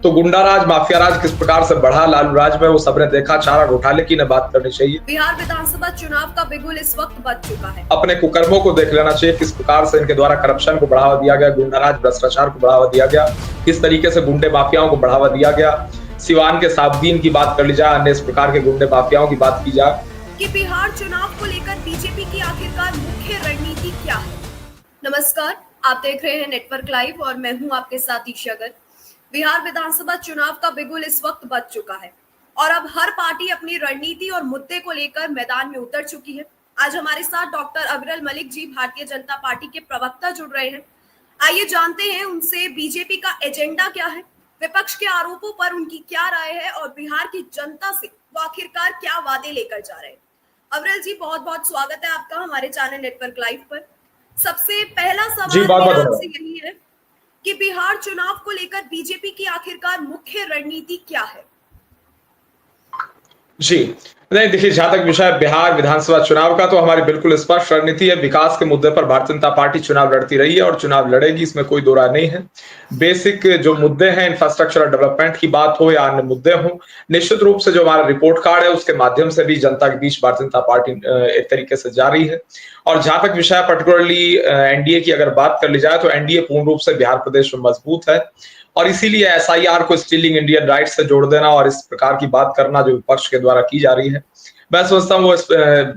तो गुंडाराज माफिया राज किस प्रकार से बढ़ा लालू राज में, वो सबने देखा। चारा घोटाले की न बात करनी चाहिए। बिहार विधानसभा चुनाव का बिगुल इस वक्त बज चुका है। अपने कुकर्मों को देख लेना चाहिए, किस प्रकार से इनके द्वारा करप्शन को बढ़ावा दिया गया, गुंडाराज भ्रष्टाचार को बढ़ावा दिया गया, किस तरीके से गुंडे माफियाओं को बढ़ावा दिया गया। सिवान के साबदीन की बात कर ली जाए, अन्य इस प्रकार के गुंडे माफियाओं की बात की जाए कि बिहार चुनाव को लेकर बीजेपी की आखिरकार मुख्य रणनीति क्या है। नमस्कार, आप देख रहे हैं नेटवर्क लाइव और मैं हूं आपके साथ ईशा गर्ग। बिहार विधानसभा चुनाव का बिगुल इस वक्त बज चुका है और अब हर पार्टी अपनी रणनीति और मुद्दे को लेकर मैदान में उतर चुकी है। आज हमारे साथ डॉक्टर अविरल मलिक जी, भारतीय जनता पार्टी के प्रवक्ता, जुड़ रहे हैं। आइए जानते हैं उनसे बीजेपी का एजेंडा क्या है, विपक्ष के आरोपों पर उनकी क्या राय है और बिहार की जनता से वो आखिरकार क्या वादे लेकर जा रहे हैं। अविरल जी, बहुत बहुत स्वागत है आपका हमारे चैनल नेटवर्क लाइव पर। सबसे पहला सवाल आपसे यही है कि बिहार चुनाव को लेकर बीजेपी की आखिरकार मुख्य रणनीति क्या है। जी नहीं, देखिए, जहां तक विषय बिहार विधानसभा चुनाव का, तो हमारी बिल्कुल स्पष्ट रणनीति है। विकास के मुद्दे पर भारतीय जनता पार्टी चुनाव लड़ती रही है और चुनाव लड़ेगी, इसमें कोई दो राय नहीं है। बेसिक जो मुद्दे हैं, इंफ्रास्ट्रक्चर डेवलपमेंट की बात हो या अन्य मुद्दे हो, निश्चित रूप से जो हमारा रिपोर्ट कार्ड है उसके माध्यम से भी जनता के बीच भारतीय जनता पार्टी एक तरीके से जा रही है। और जहां तक विषय पर्टिकुलरली एनडीए की अगर बात कर ली जाए, तो एनडीए पूर्ण रूप से बिहार प्रदेश में मजबूत है और इसीलिए एसआईआर को स्टीलिंग इंडियन राइट्स से जोड़ देना और इस प्रकार की बात करना जो विपक्ष के द्वारा की जा रही है, मैं समझता हूँ वो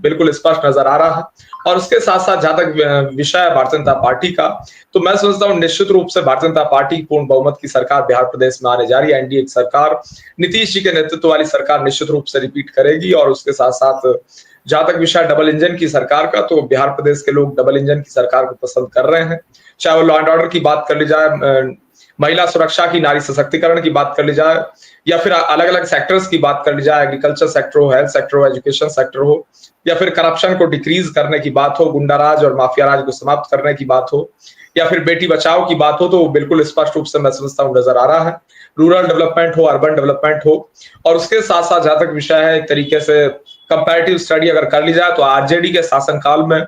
बिल्कुल स्पष्ट नजर आ रहा है। और उसके साथ साथ जहां तक विषय है भारतीय जनता पार्टी का, तो मैं समझता हूँ निश्चित रूप से भारतीय जनता पार्टी पूर्ण बहुमत की सरकार बिहार प्रदेश में आने जा रही है। एनडीए की सरकार, नीतीश जी के नेतृत्व वाली सरकार निश्चित रूप से रिपीट करेगी। और उसके साथ साथ जहां तक विषय डबल इंजन की सरकार का, तो बिहार प्रदेश के लोग डबल इंजन की सरकार को पसंद कर रहे हैं। चाहे वो लॉ एंड ऑर्डर की बात कर ली जाए, महिला सुरक्षा की, नारी सशक्तिकरण की बात कर ली जाए, या फिर अलग अलग सेक्टर्स की बात कर ली जाए, एग्रीकल्चर सेक्टर हो, हेल्थ सेक्टर हो, एजुकेशन सेक्टर हो, या फिर करप्शन को डिक्रीज करने की बात हो, गुंडाराज और माफिया राज को समाप्त करने की बात हो, या फिर बेटी बचाओ की बात हो, तो बिल्कुल स्पष्ट रूप से मैं समझता हूँ नजर आ रहा है। रूरल डेवलपमेंट हो, अर्बन डेवलपमेंट हो, और उसके साथ साथ जहां तक विषय है, एक तरीके से कंपैरेटिव स्टडी अगर कर ली जाए, तो आरजेडी के शासनकाल में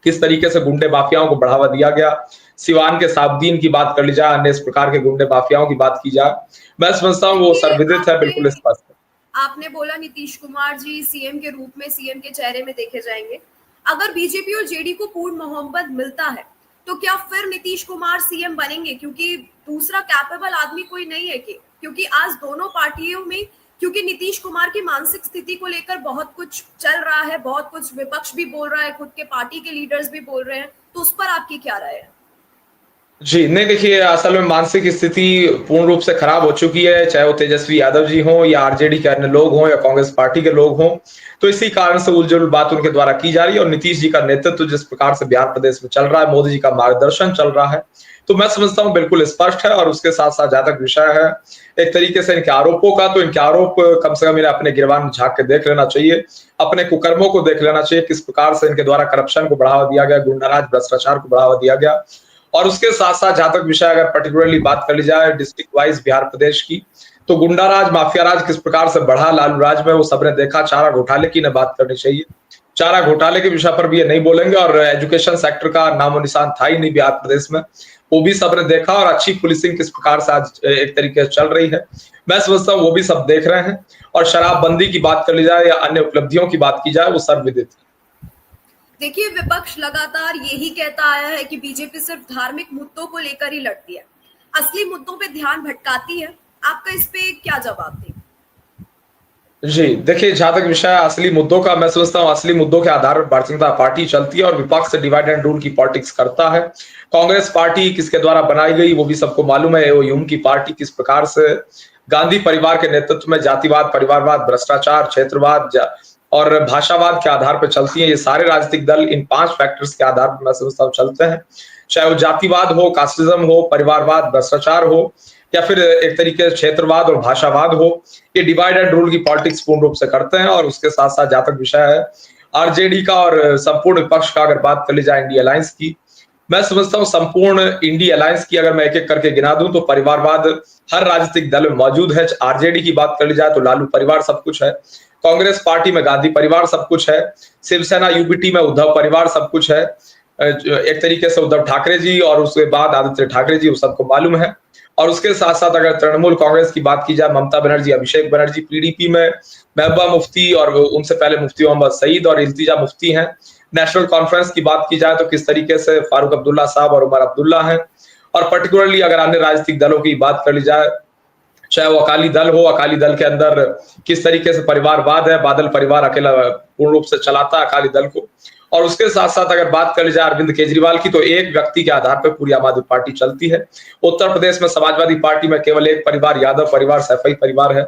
किस तरीके से गुंडे माफियाओं को बढ़ावा दिया गया, सिवान के साबदीन की बात कर ली जाए, अन्य इस प्रकार के गुंडे माफियाओं की बात की जाए, मैं समझता हूँ वो सर्वविदित है, बिल्कुल स्पष्ट है। आपने बोला नीतीश कुमार जी सीएम के रूप में, सीएम के चेहरे में देखे जाएंगे। अगर बीजेपी और जेडी को पूर्ण मोहब्बत मिलता है तो क्या फिर नीतीश कुमार सीएम बनेंगे? क्योंकि दूसरा कैपेबल आदमी कोई नहीं है क्योंकि आज दोनों पार्टियों में, क्योंकि नीतीश कुमार की मानसिक स्थिति को लेकर बहुत कुछ चल रहा है, बहुत कुछ विपक्ष भी बोल रहा है, खुद के पार्टी के लीडर्स भी बोल रहे हैं, तो उस पर आपकी क्या राय है? जी नहीं, देखिए, असल में मानसिक स्थिति पूर्ण रूप से खराब हो चुकी है, चाहे वो तेजस्वी यादव जी हों या आरजेडी के अन्य लोग हों या कांग्रेस पार्टी के लोग हों। तो इसी कारण से उलझुल बात उनके द्वारा की जा रही है। और नीतीश जी का नेतृत्व जिस प्रकार से बिहार प्रदेश में चल रहा है, मोदी जी का मार्गदर्शन चल रहा है, तो मैं समझता हूँ बिल्कुल स्पष्ट है। और उसके साथ साथ जहां तक विषय है एक तरीके से इनके आरोपों का, तो इनके आरोप कम से कम इन्हें अपने गिरबान में झांक के देख लेना चाहिए, अपने कुकर्मों को देख लेना चाहिए, किस प्रकार से इनके द्वारा करप्शन को बढ़ावा दिया गया, गुंडाराज भ्रष्टाचार को बढ़ावा दिया गया। और उसके साथ साथ जहां तक विषय अगर पर्टिकुलरली बात कर ली जाए डिस्ट्रिक्ट वाइज बिहार प्रदेश की, तो गुंडाराज माफिया राज किस प्रकार से बढ़ा लालू राज में, वो सबने देखा। चारा घोटाले की न बात करनी चाहिए, चारा घोटाले के विषय पर भी ये नहीं बोलेंगे। और एजुकेशन सेक्टर का नामो निशान था ही नहीं बिहार प्रदेश में, वो भी सबने देखा। और अच्छी पुलिसिंग किस प्रकार से आज एक तरीके से चल रही है, मैं समझता हूँ वो भी सब देख रहे हैं। और शराबबंदी की बात कर ली जाए या अन्य उपलब्धियों की बात की जाए, वो सर्वविदित है। देखिए, विपक्ष लगातार यही कहता आया है कि बीजेपी सिर्फ धार्मिक मुद्दों को लेकर ही लड़ती है, असली मुद्दों पे ध्यान भटकाती है। आपका इस पे क्या जवाब दें? जी देखिए, जहां तक विषय असली मुद्दों का, मैं समझता हूँ असली मुद्दों के आधार पर भारतीय जनता पार्टी चलती है और विपक्ष से डिवाइड एंड रूल की पॉलिटिक्स करता है। कांग्रेस पार्टी किसके द्वारा बनाई गई वो भी सबको मालूम है। वो यूम की पार्टी किस प्रकार से गांधी परिवार के नेतृत्व में जातिवाद, परिवारवाद, भ्रष्टाचार, क्षेत्रवाद और भाषावाद के आधार पर चलती है। ये सारे राजनीतिक दल इन 5 फैक्टर्स के आधार पर मैं समझता हूँ चलते हैं। चाहे वो जातिवाद हो, कास्टिज्म हो, परिवारवाद, भ्रष्टाचार हो, या फिर एक तरीके से क्षेत्रवाद और भाषावाद हो, ये डिवाइड एंड रूल की पॉलिटिक्स पूर्ण रूप से करते हैं। और उसके साथ साथ जहां तक विषय है आरजेडी का और संपूर्ण विपक्ष का अगर बात कर ली जाए इंडिया अलायंस की, मैं समझता हूँ संपूर्ण इंडिया अलायंस की अगर मैं एक एक करके गिना दूं, तो परिवारवाद हर राजनीतिक दल में मौजूद है। आरजेडी की बात कर ली जाए तो लालू परिवार सब कुछ है, कांग्रेस पार्टी में गांधी परिवार सब कुछ है, शिवसेना यूबीटी में उद्धव परिवार सब कुछ है, एक तरीके से उद्धव ठाकरे जी और उसके बाद आदित्य ठाकरे जी, वो सबको मालूम है। और उसके साथ-साथ अगर तृणमूल कांग्रेस की बात की जाए, ममता बनर्जी, अभिषेक बनर्जी, पीडीपी में महबूबा मुफ्ती और उनसे पहले मुफ्ती मोहम्मद सईद और इल्तिजा मुफ्ती हैं। नेशनल कॉन्फ्रेंस की बात की जाए तो किस तरीके से फारूक अब्दुल्ला साहब और उमर अब्दुल्ला हैं। और पर्टिकुलरली अगर अन्य राजनीतिक दलों की बात कर ली जाए, चाहे वो अकाली दल हो, अकाली दल के अंदर किस तरीके से परिवारवाद है, बादल परिवार अकेला पूर्ण रूप से चलाता है अकाली दल को। और उसके साथ-साथ अगर बात कर ली जाए अरविंद केजरीवाल की, तो एक व्यक्ति के आधार पर पूरी आम आदमी पार्टी चलती है। उत्तर प्रदेश में समाजवादी पार्टी में केवल एक परिवार, यादव परिवार, सैफई परिवार है,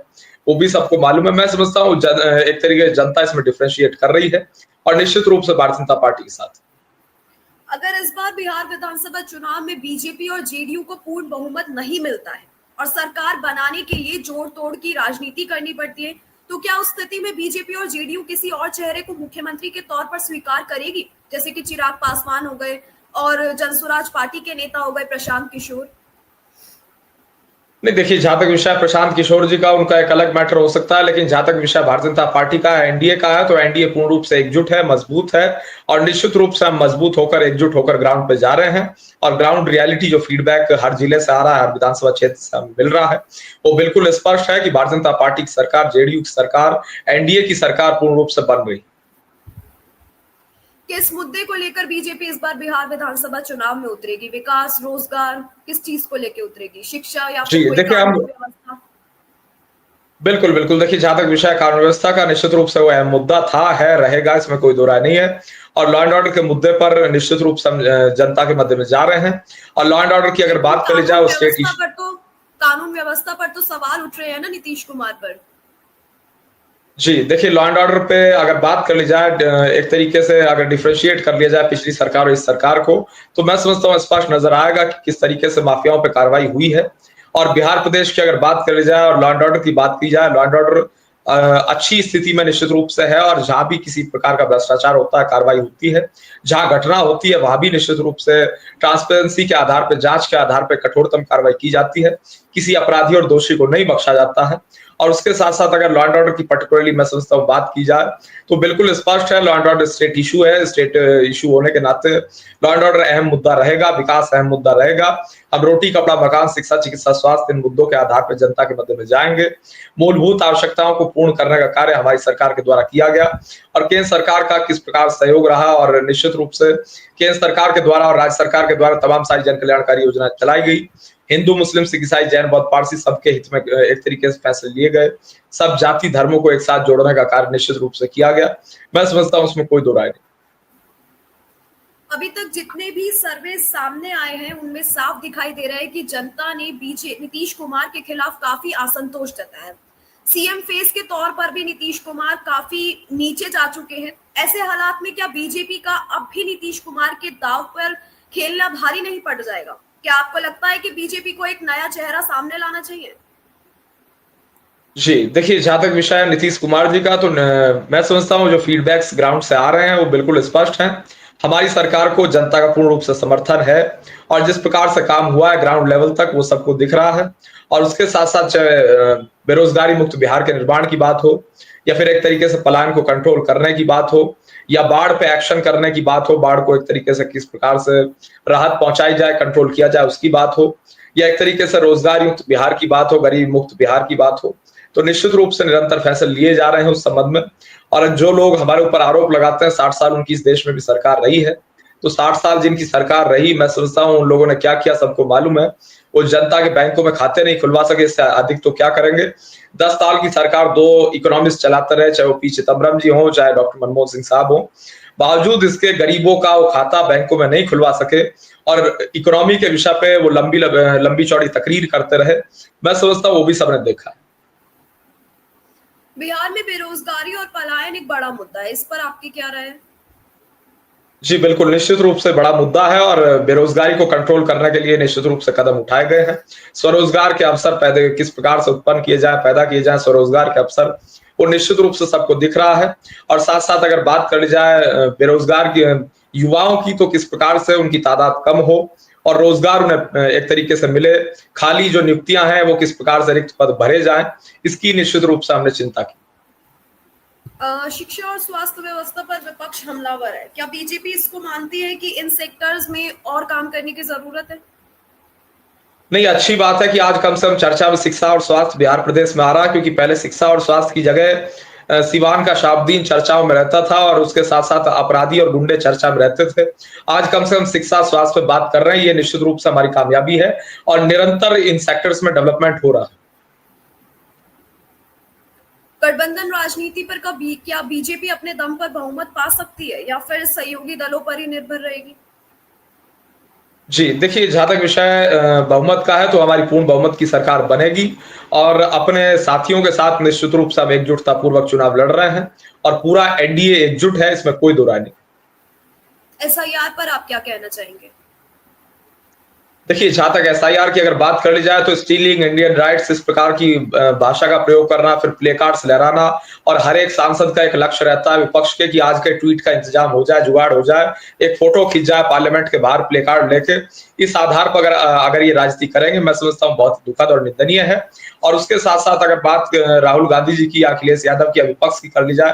वो भी सबको मालूम है। मैं समझता हूँ एक तरीके से जनता इसमें डिफरेंशिएट कर रही है और निश्चित रूप से भारतीय जनता पार्टी के साथ। अगर इस बार बिहार विधानसभा चुनाव में बीजेपी और जेडीयू को पूर्ण बहुमत नहीं मिलता है और सरकार बनाने के लिए जोड़ तोड़ की राजनीति करनी पड़ती है, तो क्या उस स्थिति में बीजेपी और जेडीयू किसी और चेहरे को मुख्यमंत्री के तौर पर स्वीकार करेगी, जैसे कि चिराग पासवान हो गए और जनसुराज पार्टी के नेता हो गए प्रशांत किशोर? नहीं, देखिए, जहां तक विषय प्रशांत किशोर जी का, उनका एक अलग मैटर हो सकता है, लेकिन जहां तक विषय भारतीय जनता पार्टी का है, एनडीए का है, तो एनडीए पूर्ण रूप से एकजुट है, मजबूत है। और निश्चित रूप से हम मजबूत होकर, एकजुट होकर ग्राउंड पे जा रहे हैं। और ग्राउंड रियलिटी जो फीडबैक हर जिले से आ रहा है, हर विधानसभा क्षेत्र से हमें मिल रहा है, वो बिल्कुल स्पष्ट है कि भारतीय जनता पार्टी की सरकार, जेडीयू की सरकार, एनडीए की सरकार पूर्ण रूप से बन रही है। किस मुद्दे को लेकर बीजेपी इस बार बिहार विधानसभा चुनाव में उतरेगी? विकास, रोजगार, किस चीज को लेकर उतरेगी? शिक्षा या जी, फिर कोई देखिए, हम कानून व्यवस्था? बिल्कुल, बिल्कुल। देखिए, जहाँ तक विषय कानून व्यवस्था का, निश्चित रूप से वो अहम मुद्दा था, है, रहेगा, इसमें कोई दो राय नहीं है। और लॉ एंड ऑर्डर के मुद्दे पर निश्चित रूप से हम जनता के मध्य में जा रहे हैं। और लॉ एंड ऑर्डर की अगर बात करी जाए, वो स्टेट इश्यू, कानून व्यवस्था पर तो सवाल उठ रहे हैं ना नीतीश कुमार पर। जी, देखिए, लॉ एंड ऑर्डर पे अगर बात कर ली जाए, एक तरीके से अगर डिफरेंशिएट कर लिया जाए पिछली सरकार और इस सरकार को, तो मैं समझता हूँ स्पष्ट नजर आएगा कि किस तरीके से माफियाओं पे कार्रवाई हुई है। और बिहार प्रदेश की अगर बात कर ली जाए और लॉ एंड ऑर्डर की बात की जाए, लॉ एंड ऑर्डर अच्छी स्थिति में निश्चित रूप से है। और जहां भी किसी प्रकार का भ्रष्टाचार होता है, कार्रवाई होती है, जहां घटना होती है, वहां भी निश्चित रूप से ट्रांसपेरेंसी के आधार पर, जांच के आधार पर कठोरतम कार्रवाई की जाती है। किसी अपराधी और दोषी को नहीं बख्शा जाता है। और उसके साथ साथ अगर लॉ एंड ऑर्डर की पर्टिकुलरली मैं समझता हूँ बात की जाए, तो बिल्कुल स्पष्ट है, law and order state issue है। स्टेट इशू होने के नाते लॉ एंड ऑर्डर अहम मुद्दा रहेगा, विकास अहम मुद्दा रहेगा। अब रोटी, कपड़ा, मकान, शिक्षा, चिकित्सा, स्वास्थ्य, इन मुद्दों के आधार पर जनता के मध्य में जाएंगे। मूलभूत आवश्यकताओं को पूर्ण करने का कार्य हमारी सरकार के द्वारा किया गया। और केंद्र सरकार का किस प्रकार सहयोग रहा, और निश्चित रूप से केंद्र सरकार के द्वारा और राज्य सरकार के द्वारा तमाम सारी जन कल्याणकारी योजना चलाई गई। हिंदू, मुस्लिम, सिख, ईसाई, जैन, बौद्ध, पारसी, सबके हित में एक तरीके से फैसले लिए गए। सब जाति धर्मों को एक साथ जोड़ने का कार्य निश्चित रूप से किया गया। मैं समझता हूं उसमें कोई दो राय नहीं। अभी तक जितने भी सर्वे सामने आए हैं, उनमें साफ दिखाई दे रहा है कि जनता ने नीतीश कुमार के खिलाफ काफी असंतोष जताया है। सीएम फेस के तौर पर भी नीतीश कुमार काफी नीचे जा चुके हैं। ऐसे हालात में क्या बीजेपी का अब भी नीतीश कुमार के दाव पर खेलना भारी नहीं पड़ जाएगा? क्या आपको लगता है कि बीजेपी को एक नया चेहरा सामने लाना चाहिए? जी, देखिए, जहां तक विषय है नीतीश कुमार जी का, तो मैं समझता हूं जो फीडबैक्स ग्राउंड से आ रहे हैं, वो बिल्कुल स्पष्ट हैं। हमारी सरकार को जनता का पूर्ण रूप से समर्थन है। और जिस प्रकार से काम हुआ है ग्राउंड लेवल तक, वो सबको दिख रहा है। और उसके साथ साथ चाहे बेरोजगारी मुक्त बिहार के निर्माण की बात हो, या फिर एक तरीके से पलायन को कंट्रोल करने की बात हो, या बाढ़ पे एक्शन करने की बात हो, बाढ़ को एक तरीके से किस प्रकार से राहत पहुंचाई जाए, कंट्रोल किया जाए, उसकी बात हो, या एक तरीके से रोजगार युक्त बिहार की बात हो, गरीब मुक्त बिहार की बात हो, तो निश्चित रूप से निरंतर फैसले लिए जा रहे हैं उस संबंध में। और जो लोग हमारे ऊपर आरोप लगाते हैं 60 साल उनकी इस देश में भी सरकार रही है, तो 60 साल जिनकी सरकार रही, मैं समझता हूं उन लोगों ने क्या किया सबको मालूम है। वो जनता के बैंकों में खाते नहीं खुलवा सके, इससे अधिक तो क्या करेंगे। 10 साल की सरकार 2 इकोनॉमिस्ट चलाते रहे, चाहे वो पी चिदम्बरम जी हो, चाहे डॉक्टर मनमोहन सिंह साहब हो। बावजूद इसके गरीबों का वो खाता बैंकों में नहीं खुलवा सके और इकोनॉमी के विषय पे वो लंबी चौड़ी तकरीर करते रहे। मैं समझता हूँ वो भी सबने देखा। बिहार में बेरोजगारी और पलायन एक बड़ा मुद्दा है, इस पर आपकी क्या राय है? जी, बिल्कुल, निश्चित रूप से बड़ा मुद्दा है। और बेरोजगारी को कंट्रोल करने के लिए निश्चित रूप से कदम उठाए गए हैं। स्वरोजगार के अवसर पैदा किस प्रकार से उत्पन्न किए जाए, पैदा किए जाए स्वरोजगार के अवसर, वो निश्चित रूप से सबको दिख रहा है। और साथ साथ अगर बात कर ली जाए बेरोजगार की युवाओं की, तो किस प्रकार से उनकी तादाद कम हो और रोजगार उन्हें एक तरीके से मिले, खाली जो नियुक्तियां हैं वो किस प्रकार से रिक्त पद भरे जाएं, इसकी निश्चित रूप से हमने चिंता की। शिक्षा और स्वास्थ्य व्यवस्था पर विपक्ष हमलावर है। क्या बीजेपी इसको मानती है कि इन सेक्टर्स में और काम करने की जरूरत है? नहीं, अच्छी बात है कि आज कम से कम चर्चा में शिक्षा और स्वास्थ्य बिहार प्रदेश में आ रहा है, क्योंकि पहले शिक्षा और स्वास्थ्य की जगह सिवान का शहाबुद्दीन चर्चाओं में रहता था और उसके साथ साथ अपराधी और गुंडे चर्चा में रहते थे। आज कम से कम शिक्षा स्वास्थ्य पे बात कर रहे हैं, ये निश्चित रूप से हमारी कामयाबी है और निरंतर इन सेक्टर्स में डेवलपमेंट हो रहा है। गठबंधन राजनीति पर क्या बीजेपी अपने दम पर बहुमत पा सकती है या फिर सहयोगी दलों पर ही निर्भर रहेगी? जी, देखिए, जहाँ तक विषय बहुमत का है तो हमारी पूर्ण बहुमत की सरकार बनेगी और अपने साथियों के साथ निश्चित रूप से हम एकजुटतापूर्वक चुनाव लड़ रहे हैं और पूरा एनडीए एकजुट है, इसमें कोई दो राय नहीं। एसआईआर पर आप क्या कहना चाहेंगे? देखिए, जहाँ तक एसआईआर की अगर बात कर ली जाए तो स्टीलिंग इंडियन राइट्स, इस प्रकार की भाषा का प्रयोग करना, फिर प्ले कार्ड्स लहराना और हर एक सांसद का एक लक्ष्य रहता है विपक्ष के कि आज के ट्वीट का इंतजाम हो जाए, जुगाड़ हो जाए, एक फोटो खींच जाए पार्लियामेंट के बाहर प्ले कार्ड लेके। इस आधार पर अगर ये राजनीति करेंगे, मैं समझता हूँ बहुत दुखद और निंदनीय है। और उसके साथ साथ अगर बात राहुल गांधी जी की, अखिलेश यादव की, विपक्ष की कर ली जाए,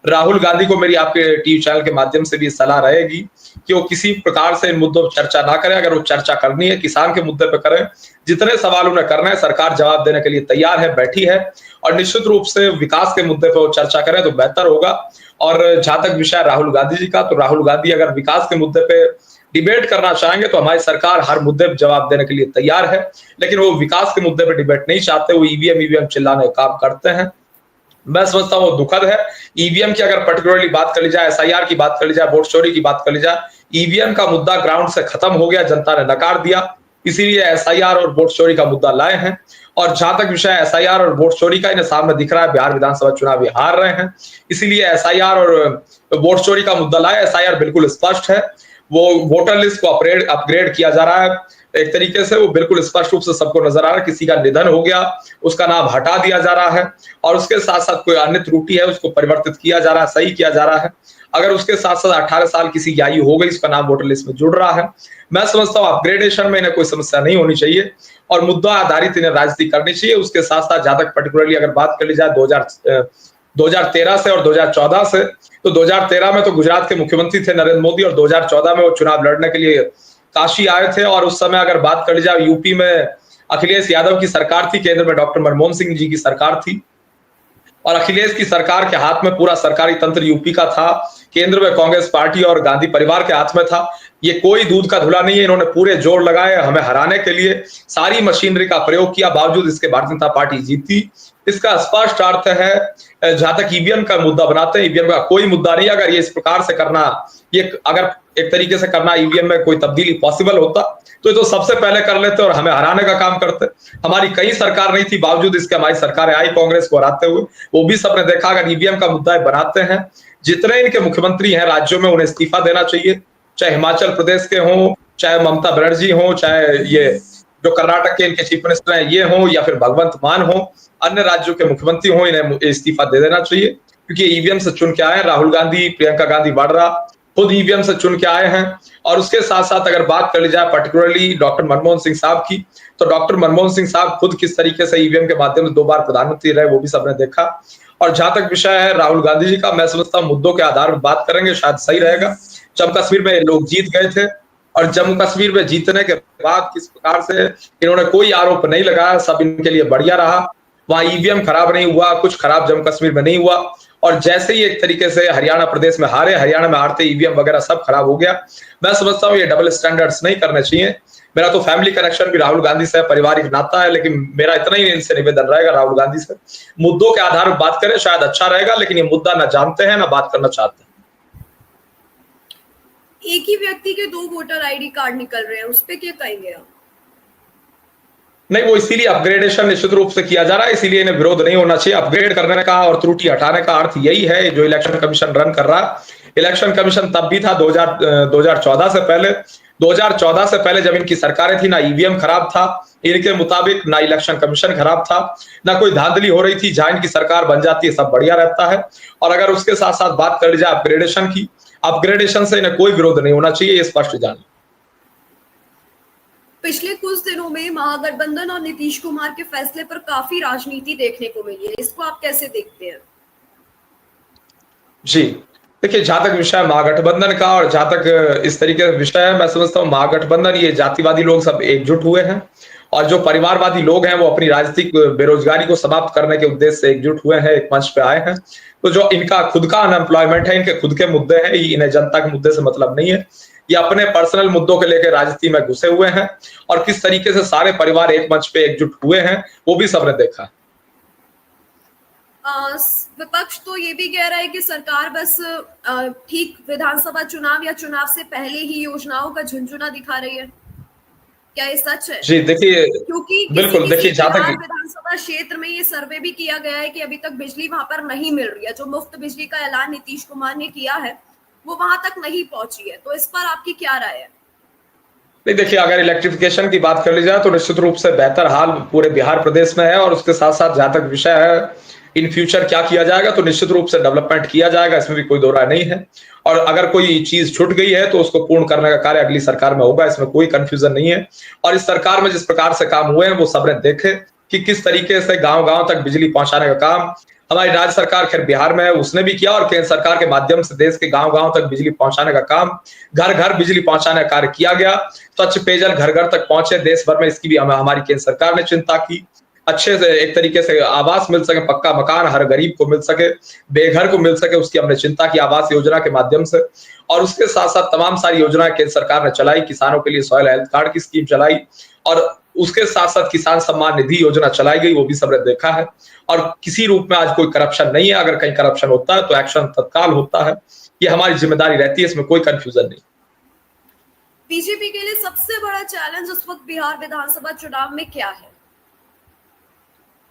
राहुल गांधी को मेरी आपके टीवी चैनल के माध्यम से भी सलाह रहेगी कि वो किसी प्रकार से इन मुद्दों पर चर्चा ना करें। अगर वो चर्चा करनी है किसान के मुद्दे पर करें, जितने सवाल उन्हें करना है सरकार जवाब देने के लिए तैयार है, बैठी है और निश्चित रूप से विकास के मुद्दे पर वो चर्चा करें तो बेहतर होगा। और जहां तक विषय राहुल गांधी जी का, तो राहुल गांधी अगर विकास के मुद्दे पे डिबेट करना चाहेंगे तो हमारी सरकार हर मुद्दे पर जवाब देने के लिए तैयार है, लेकिन वो विकास के मुद्दे पर डिबेट नहीं चाहते, वो ईवीएम चिल्लाने का काम करते हैं। मैं समझता हूँ वो दुखद है। ईवीएम की अगर पर्टिकुलरली बात कर ली जाए, एसआईआर की बात कर ली जाए, वोट चोरी की बात कर ली जाए, ईवीएम का मुद्दा ग्राउंड से खत्म हो गया, जनता ने नकार दिया, इसीलिए एसआईआर और वोट चोरी का मुद्दा लाए हैं। और जहां तक विषय एसआईआर और वोट चोरी का, इन्हें सामने दिख रहा है बिहार विधानसभा चुनाव हार रहे हैं, इसीलिए एसआईआर और वोट चोरी का मुद्दा लाए। एसआईआर बिल्कुल स्पष्ट है, वो वोटर लिस्ट को अपग्रेड किया जा रहा है एक तरीके से, वो बिल्कुल स्पष्ट रूप से सबको नजर आ रहा है। किसी का निधन हो गया, उसका नाम हटा दिया जा रहा है और उसके साथ साथ कोई अन्य त्रुटि है उसको परिवर्तित किया जा रहा है, सही किया जा रहा है। अगर उसके साथ साथ 18 साल किसी की आयु हो गई, उसका नाम वोटर लिस्ट में जुड़ रहा है। मैं समझता हूँ अपग्रेडेशन में इन्हें कोई समस्या नहीं होनी चाहिए और मुद्दा आधारित इन्हें राजनीति करनी चाहिए। उसके साथ साथ जहां तक पर्टिकुलरली अगर बात कर ली जाए 2013 से और 2014 से, तो 2013 में तो गुजरात के मुख्यमंत्री थे नरेंद्र मोदी और 2014 में वो चुनाव लड़ने के लिए काशी आए थे। और उस समय अगर बात कर ली जाए, यूपी में अखिलेश यादव की सरकार थी, केंद्र में डॉक्टर मनमोहन सिंह जी की सरकार थी और अखिलेश की सरकार के हाथ में पूरा सरकारी तंत्र यूपी का था, केंद्र में कांग्रेस पार्टी और गांधी परिवार के हाथ में था। ये कोई दूध का धुला नहीं है, इन्होंने पूरे जोर लगाए हमें हराने के लिए, सारी मशीनरी का प्रयोग किया, बावजूद इसके भारतीय जनता पार्टी जीती। इसका स्पष्ट अर्थ है, जहां तक ईवीएम का मुद्दा बनाते हैं, ईवीएम का कोई मुद्दा नहीं। अगर ये इस प्रकार से करना, ये अगर एक तरीके से करना ईवीएम में कोई तब्दीली पॉसिबल होता तो ये तो सबसे पहले कर लेते और हमें हराने का काम करते। हमारी कहीं सरकार नहीं थी, बावजूद इसके हमारी सरकारें आई कांग्रेस को हराते हुए, वो भी सबने देखा। अगर ईवीएम का मुद्दा बनाते हैं, जितने इनके मुख्यमंत्री हैं राज्यों में, उन्हें इस्तीफा देना चाहिए, चाहे हिमाचल प्रदेश के हों, चाहे ममता बनर्जी हों, चाहे ये जो कर्नाटक के इनके चीफ मिनिस्टर हैं ये हों, या फिर भगवंत मान हों, अन्य राज्यों के मुख्यमंत्री हों, इन्हें इस्तीफा दे देना चाहिए, क्योंकि ईवीएम से चुन के आए हैं। राहुल गांधी, प्रियंका गांधी वाड्रा खुद ईवीएम से चुन के आए हैं। और उसके साथ साथ अगर बात कर ली जाए पर्टिकुलरली डॉक्टर मनमोहन सिंह साहब की, तो डॉक्टर मनमोहन सिंह साहब खुद किस तरीके से ईवीएम के माध्यम से 2 बार प्रधानमंत्री रहे, वो भी सबने देखा। और जहां तक विषय है राहुल गांधी जी का, मैं समझता हूँ मुद्दों के आधार पर बात करेंगे शायद सही रहेगा। जम्मू कश्मीर में लोग जीत गए थे और जम्मू कश्मीर में जीतने के बाद किस प्रकार से इन्होंने कोई आरोप नहीं लगाया, सब इनके लिए बढ़िया रहा। वहां ईवीएम खराब नहीं हुआ, कुछ खराब जम्मू कश्मीर में नहीं हुआ। और जैसे ही एक तरीके से हरियाणा प्रदेश में हारे, हरियाणा में हारते ईवीएम वगैरह सब खराब हो गया। मैं समझता हूँ ये डबल स्टैंडर्ड्स नहीं करने चाहिए। मेरा तो फैमिली कनेक्शन भी राहुल गांधी से पारिवारिक नाता है, लेकिन मेरा इतना ही इनसे निवेदन रहेगा राहुल गांधी से, मुद्दों के आधार पर बात करें शायद अच्छा रहेगा, लेकिन ये मुद्दा ना जानते हैं ना बात करना चाहते हैं। एक ही व्यक्ति के 2 वोटर आईडी कार्ड निकल रहे हैं, उस पे क्या कहेंगे आप? नहीं, वो इसीलिए अपग्रेडेशन निश्चित रूप से किया जा रहा है, इसीलिए इन्हें विरोध नहीं होना चाहिए। अपग्रेड करने का और त्रुटि हटाने का अर्थ यही है जो इलेक्शन कमीशन रन कर रहा है। इलेक्शन कमीशन तब भी था 2014 से पहले। 2014 से पहले जब इनकी सरकारें थी, ना ईवीएम खराब था इनके मुताबिक, ना इलेक्शन कमीशन खराब था, ना कोई धांधली हो रही थी। जहां इनकी सरकार बन जाती है सब बढ़िया रहता है। और अगर उसके साथ साथ बात कर ली जाए अपग्रेडेशन की, अपग्रेडेशन से इन्हें कोई विरोध नहीं होना चाहिए, ये स्पष्ट जान। पिछले कुछ दिनों में महागठबंधन और नीतीश कुमार के फैसले पर काफी राजनीति देखने को मिली है, इसको आप कैसे देखते हैं? जी। देखिए, जहाँ तक विषय महागठबंधन का और जहाँ तक इस तरीके का विषय है, मैं समझता हूँ महागठबंधन ये जातिवादी लोग सब एकजुट हुए हैं और जो परिवारवादी लोग हैं, वो अपनी राजनीतिक बेरोज़गारी को समाप्त करने के उद्देश्य से एकजुट हुए हैं, एक मंच पे आए हैं। तो जो इनका खुद का अनएम्प्लॉयमेंट है, इनके खुद के मुद्दे हैं, इन्हें जनता के मुद्दे से मतलब नहीं है। ये अपने पर्सनल मुद्दों को लेके राजनीति में घुसे हुए हैं और किस तरीके से सारे परिवार एक मंच पे एकजुट हुए हैं, वो भी सबने देखा। विपक्ष तो ये भी कह रहा है कि सरकार बस ठीक विधानसभा चुनाव या चुनाव से पहले ही योजनाओं का झुनझुना दिखा रही है। क्या ये सच है? जी, देखिए क्योंकि बिल्कुल, किसी-किसी देखिए जहाँ बिहार तक विधानसभा क्षेत्र में ये सर्वे भी किया गया है कि अभी तक बिजली वहां पर नहीं मिल रही है। जो मुफ्त बिजली का ऐलान नीतीश कुमार ने किया है, वो वहां तक नहीं पहुंची है। तो इस पर आपकी क्या राय है? नहीं, देखिए अगर इलेक्ट्रिफिकेशन की बात कर ली जाए तो निश्चित रूप से बेहतर हाल पूरे बिहार प्रदेश में है और उसके साथ-साथ जहाँ तक विषय है, इन फ्यूचर क्या किया जाएगा तो निश्चित रूप से डेवलपमेंट किया जाएगा, इसमें भी कोई दो राय नहीं है। और अगर कोई चीज़ छूट गई है तो उसको पूर्ण करने का कार्य अगली सरकार में होगा, इसमें कोई कन्फ्यूज़न नहीं है। और इस सरकार में जिस प्रकार से काम हुए हैं, वो सबने देखे कि किस तरीके से गाँव-गाँव तक बिजली पहुँचाने का काम हमारी राज्य सरकार खैर बिहार में है, उसने भी किया और केंद्र सरकार के माध्यम से देश के गाँव-गाँव तक बिजली पहुँचाने का काम, घर-घर बिजली पहुँचाने का कार्य किया गया। स्वच्छ पेयजल घर-घर तक पहुँचे, देश भर में इसकी भी हमारी केंद्र सरकार ने चिंता की। अच्छे से एक तरीके से आवास मिल सके, पक्का मकान हर गरीब को मिल सके, बेघर को मिल सके, उसकी हमने चिंता की आवास योजना के माध्यम से। और उसके साथ-साथ तमाम सारी योजनाएँ केंद्र सरकार ने चलाई, किसानों के लिए सॉइल हेल्थ कार्ड की स्कीम चलाई और उसके साथ-साथ किसान सम्मान निधि योजना चलाई गई, वो भी सबने देखा है। और किसी रूप में आज कोई करप्शन नहीं है, अगर कहीं करप्शन होता है तो एक्शन तत्काल होता है। ये हमारी जिम्मेदारी रहती है, इसमें कोई कन्फ्यूजन नहीं। बीजेपी के लिए सबसे बड़ा चैलेंज इस वक्त बिहार विधानसभा चुनाव में क्या है?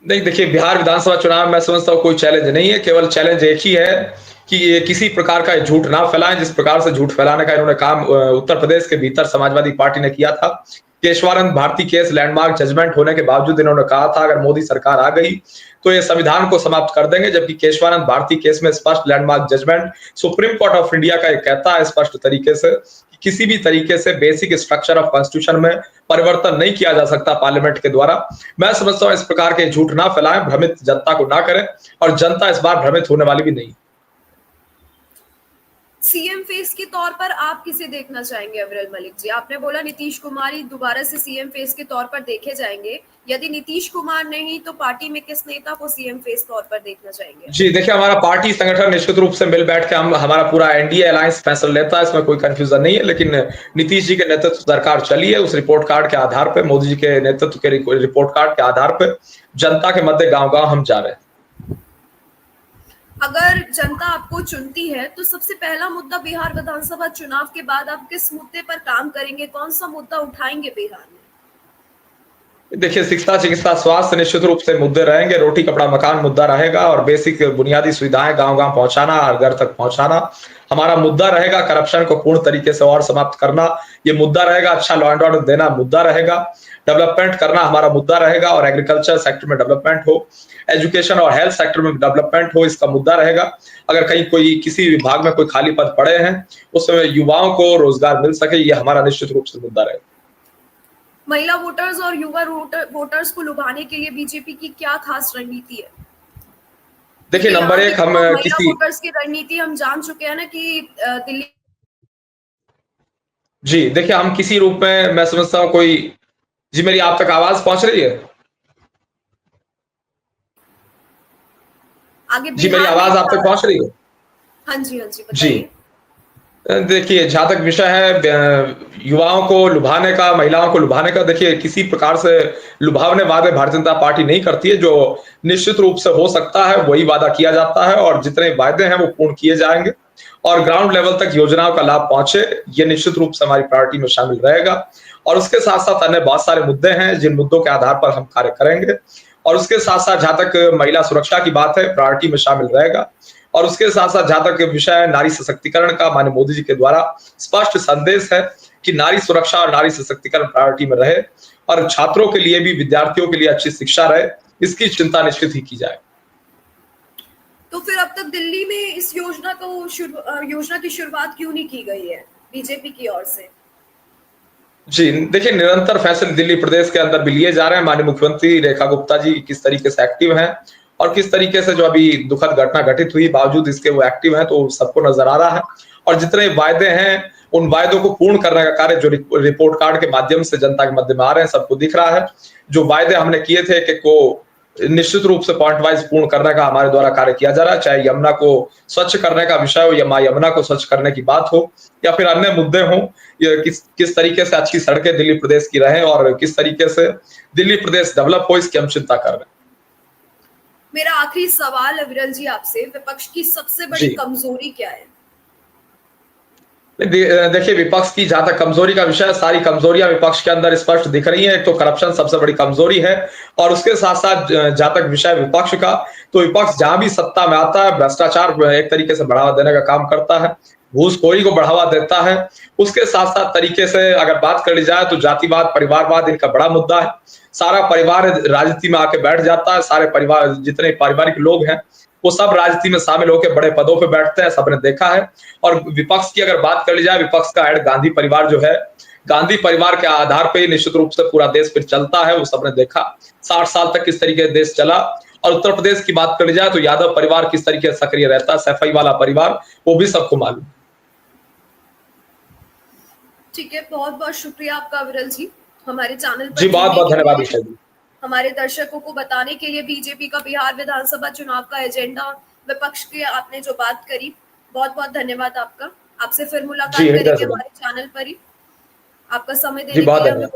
नहीं, देखिए बिहार विधानसभा चुनाव में मैं समझता हूँ कोई चैलेंज नहीं है, केवल चैलेंज एक ही है कि ये किसी प्रकार का झूठ ना फैलाएं, जिस प्रकार से झूठ फैलाने का इन्होंने काम उत्तर प्रदेश के भीतर समाजवादी पार्टी ने किया था। Keshavananda Bharati case landmark judgment होने के बावजूद इन्होंने कहा था अगर मोदी सरकार आ गई तो ये संविधान को समाप्त कर देंगे, जबकि केशवानंद भारती केस में स्पष्ट landmark judgment Supreme Court of India का एक कहता है स्पष्ट तरीके से कि किसी भी तरीके से बेसिक स्ट्रक्चर ऑफ कॉन्स्टिट्यूशन में परिवर्तन नहीं किया जा सकता पार्लियामेंट के द्वारा। मैं समझता हूँ इस प्रकार के झूठ ना फैलाएं, भ्रमित जनता को ना करें और जनता इस बार भ्रमित होने वाली भी नहीं। सीएम फेस के तौर पर आप किसे देखना चाहेंगे अविरल मलिक जी? आपने बोला नीतीश कुमार ही दोबारा से सीएम फेस के तौर पर देखे जाएंगे। यदि नीतीश कुमार नहीं तो पार्टी में किस नेता को सीएम फेस तौर पर देखना चाहेंगे? जी, देखिए हमारा पार्टी संगठन निश्चित रूप से मिल बैठ के हम हमारा पूरा एनडीए अलायंस फैसला लेता है, इसमें कोई कंफ्यूजन नहीं है। लेकिन नीतीश जी के नेतृत्व सरकार चली है, उस रिपोर्ट कार्ड के आधार पे, मोदी जी के नेतृत्व के रिपोर्ट कार्ड के आधार पे जनता के मध्य गांव-गांव हम जा रहे हैं। अगर जनता आपको चुनती है तो सबसे पहला मुद्दा बिहार विधानसभा चुनाव के बाद आप किस मुद्दे पर काम करेंगे? कौन सा मुद्दा उठाएंगे बिहार में? देखिए शिक्षा, चिकित्सा, स्वास्थ्य निश्चित रूप से मुद्दे रहेंगे, रोटी, कपड़ा, मकान मुद्दा रहेगा और बेसिक बुनियादी सुविधाएं गांव-गांव पहुंचाना, हर घर तक पहुंचाना हमारा मुद्दा रहेगा। करप्शन को पूर्ण तरीके से और समाप्त करना ये मुद्दा रहेगा। अच्छा लॉ एंड ऑर्डर देना मुद्दा रहेगा। डेवलपमेंट करना हमारा मुद्दा रहेगा और एग्रीकल्चर सेक्टर में डेवलपमेंट हो, एजुकेशन और हेल्थ सेक्टर में डेवलपमेंट हो, इसका मुद्दा रहेगा। अगर कहीं कोई किसी विभाग में कोई खाली पद पड़े हैं, उसमें युवाओं को रोजगार मिल सके, ये हमारा निश्चित रूप से मुद्दा रहेगा। महिला वोटर्स और युवा वोटर्स को लुभाने के लिए बीजेपी की क्या खास रणनीति है? देखिए नंबर एक हम महिला वोटर्स की रणनीति हम जान चुके हैं ना कि दिल्ली। जी, देखिए हम किसी रूप में मैं समझता हूँ कोई जी मेरी आप तक आवाज पहुंच रही है? आगे जी मेरी आवाज आप तक पहुंच रही है? हाँ जी, हाँ जी, जी देखिए जहां तक विषय है युवाओं को लुभाने का, महिलाओं को लुभाने का, देखिए किसी प्रकार से लुभावने वादे भारतीय जनता पार्टी नहीं करती है। जो निश्चित रूप से हो सकता है वही वादा किया जाता है और जितने वायदे हैं वो पूर्ण किए जाएंगे और ग्राउंड लेवल तक योजनाओं का लाभ पहुंचे, ये निश्चित रूप से हमारी प्रायोरिटी में शामिल रहेगा। और उसके साथ साथ अन्य बहुत सारे मुद्दे हैं जिन मुद्दों के आधार पर हम कार्य करेंगे और उसके साथ साथ जहां तक महिला सुरक्षा की बात है प्रायोरिटी में शामिल रहेगा और उसके साथ साथ जहां तक विषय है नारी सशक्तिकरण का, माननीय मोदी जी के द्वारा स्पष्ट संदेश है कि नारी सुरक्षा और नारी सशक्तिकरण प्रायोरिटी में रहे और छात्रों के लिए भी, विद्यार्थियों के लिए अच्छी शिक्षा रहे, इसकी चिंता निश्चित ही की जाए। तो फिर अब तक दिल्ली में इस योजना की शुरुआत क्यों नहीं की गई है बीजेपी की ओर से? जी देखिए निरंतर फैसले दिल्ली प्रदेश के अंदर भी लिए जा रहे हैं। माननीय मुख्यमंत्री रेखा गुप्ता जी किस तरीके से एक्टिव हैं और किस तरीके से जो अभी दुखद घटना घटित हुई बावजूद इसके वो एक्टिव हैं, तो सबको नजर आ रहा है। और जितने वायदे हैं उन वायदों को पूर्ण करने का कार्य जो रिपोर्ट कार्ड के माध्यम से जनता के मध्य में आ रहे हैं, सबको दिख रहा है। जो वायदे हमने किए थे कि को निश्चित रूप से पॉइंट वाइज पूर्ण करने का हमारे द्वारा कार्य किया जा रहा है, चाहे यमुना को स्वच्छ करने का विषय हो या मां यमुना को स्वच्छ करने की बात हो या फिर अन्य मुद्दे हों, किस तरीके से अच्छी सड़कें दिल्ली प्रदेश की रहें और किस तरीके से दिल्ली प्रदेश डेवलप हो, इसकी हम चिंता कर रहे हैं। मेरा आखिरी सवाल है विरल जी आपसे, विपक्ष की सबसे बड़ी कमजोरी क्या है? देखिए, विपक्ष की जहां तक कमजोरी का विषय है, सारी कमजोरियां विपक्ष के अंदर स्पष्ट दिख रही हैं। एक तो करप्शन सबसे बड़ी कमजोरी है और उसके साथ साथ जहां तक विषय विपक्ष का, तो विपक्ष जहां भी सत्ता में आता है भ्रष्टाचार एक तरीके से बढ़ावा देने का काम करता है, घूसखोरी को बढ़ावा देता है। उसके साथ साथ तरीके से अगर बात कर ली जाए तो जातिवाद, परिवारवाद इनका बड़ा मुद्दा है। सारा परिवार राजनीति में आके बैठ जाता है, सारे परिवार जितने पारिवारिक लोग हैं वो सब राजनीति में शामिल होकर बड़े पदों पे बैठते हैं, सबने देखा है। और विपक्ष की अगर बात कर ली जाए, विपक्ष का हेड गांधी परिवार जो है, गांधी परिवार के आधार पे निश्चित रूप से पूरा देश फिर चलता है, वो सबने देखा 60 साल तक किस तरीके से देश चला। और उत्तर प्रदेश की बात कर ली जाए तो यादव परिवार किस तरीके से सक्रिय रहता है, सैफई वाला परिवार, वो भी सबको मालूम। ठीक है, बहुत बहुत शुक्रिया आपका विरल जी हमारे चैनल पर। जी बहुत बहुत धन्यवाद ईशा जी। हमारे दर्शकों को बताने के लिए बीजेपी का बिहार विधानसभा चुनाव का एजेंडा, विपक्ष की आपने जो बात करी, बहुत बहुत धन्यवाद आपका। आपसे फिर मुलाकात करेंगे हमारे चैनल पर ही। आपका समय देने के लिए हमें